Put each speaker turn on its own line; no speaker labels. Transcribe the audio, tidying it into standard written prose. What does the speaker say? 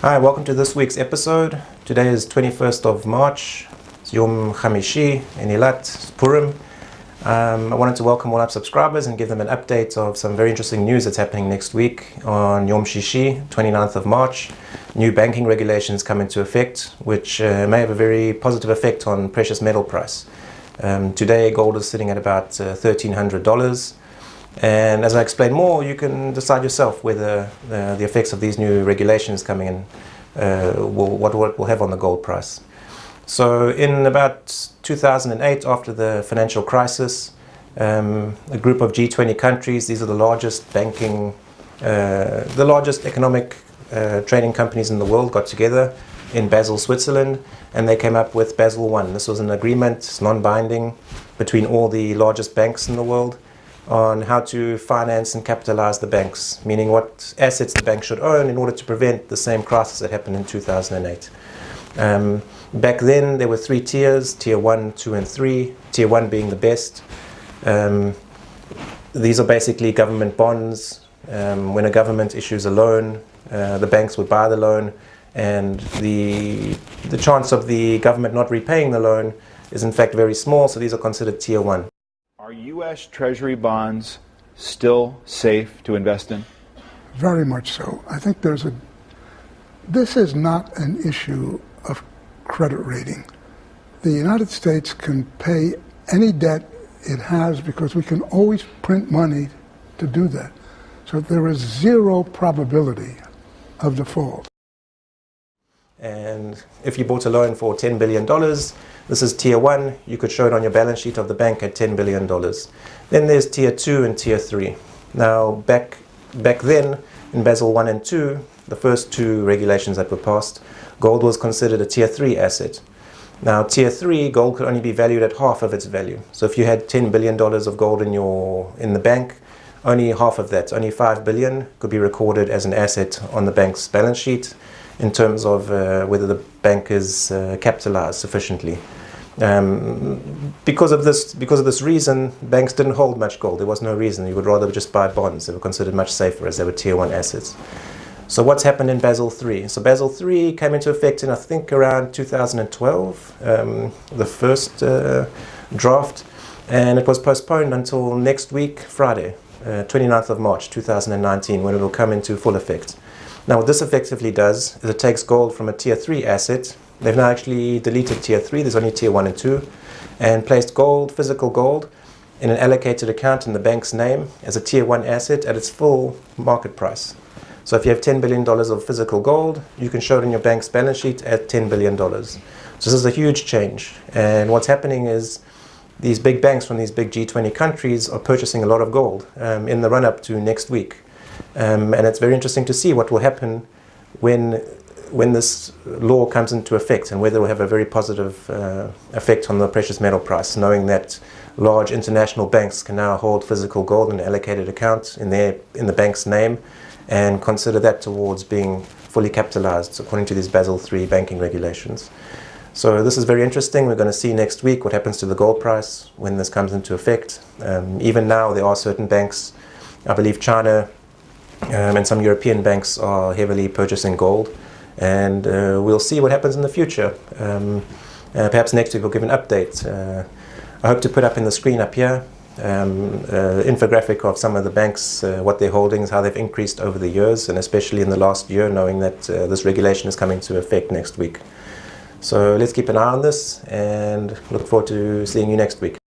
Hi, welcome to this week's episode. Today is 21st of March. It's Yom Hamishi in Eilat, Purim. I wanted to welcome all our subscribers and give them an update of some very interesting news that's happening next week on Yom Shishi, 29th of March. New banking regulations come into effect, which may have a very positive effect on precious metal price. Today, gold is sitting at about $1,300. And as I explain more, you can decide yourself whether the effects of these new regulations coming in, what it will have on the gold price. So in about 2008, after the financial crisis, a group of G20 countries, these are the largest economic trading companies in the world, got together in Basel, Switzerland, and they came up with Basel I. This was an agreement, non-binding, between all the largest banks in the world on how to finance and capitalize the banks, meaning what assets the bank should own in order to prevent the same crisis that happened in 2008. Back then, there were three tiers, tier 1, 2, and 3, tier 1 being the best. These are basically government bonds. When a government issues a loan, the banks would buy the loan, and the chance of the government not repaying the loan is in fact very small, so these are considered tier 1.
Are U.S. Treasury bonds still safe to invest in?
Very much so. I think this is not an issue of credit rating. The United States can pay any debt it has because we can always print money to do that. So there is zero probability of default.
And if you bought a loan for $10 billion, this is tier 1, you could show it on your balance sheet of the bank at $10 billion. Then there's tier 2 and tier 3. Now back then, in Basel 1 and 2, the first two regulations that were passed, gold was considered a tier 3 asset. Now tier 3, gold could only be valued at half of its value. So if you had $10 billion of gold in the bank, only half of that, only $5 billion, could be recorded as an asset on the bank's balance sheet in terms of whether the bank is capitalized sufficiently. Because of this reason, banks didn't hold much gold. There was no reason. You would rather just buy bonds. They were considered much safer as they were tier 1 assets. So what's happened in Basel III? So Basel III came into effect in, I think, around 2012, the first draft, and it was postponed until next week, Friday, 29th of March 2019, when it will come into full effect. Now what this effectively does is it takes gold from a tier 3 asset. They've now actually deleted tier 3, there's only tier 1 and 2, and placed gold, physical gold, in an allocated account in the bank's name as a tier 1 asset at its full market price. So if you have $10 billion of physical gold, you can show it in your bank's balance sheet at $10 billion. So this is a huge change. And what's happening is these big banks from these big G20 countries are purchasing a lot of gold in the run-up to next week. And it's very interesting to see what will happen when this law comes into effect, and whether it will have a very positive effect on the precious metal price, knowing that large international banks can now hold physical gold in an allocated account in the bank's name and consider that towards being fully capitalized according to these Basel III banking regulations. So this is very interesting. We're going to see next week what happens to the gold price when this comes into effect. Even now there are certain banks, I believe China and some European banks are heavily purchasing gold, and we'll see what happens in the future. Perhaps next week we'll give an update. I hope to put up in the screen up here infographic of some of the banks, what their holdings, how they've increased over the years, and especially in the last year, knowing that this regulation is coming into effect next week. So let's keep an eye on this and look forward to seeing you next week.